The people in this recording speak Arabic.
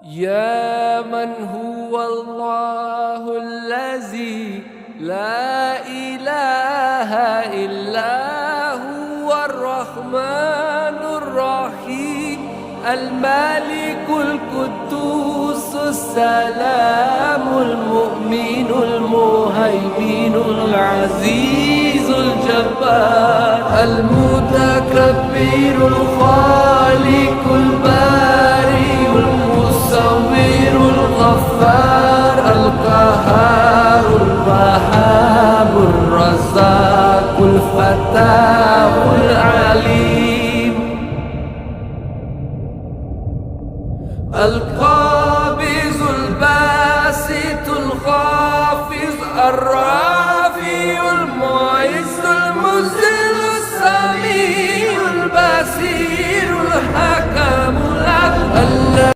يا من هو الله الذي لا إله إلا هو الرحمن الرحيم الملك القدوس السلام المؤمن المهيمن العزيز الجبار المتكبر الخالق البارئ المصور الغفار القهار الوهاب الرزاق الفتاح العليم القابض الباسط الخافض الرافع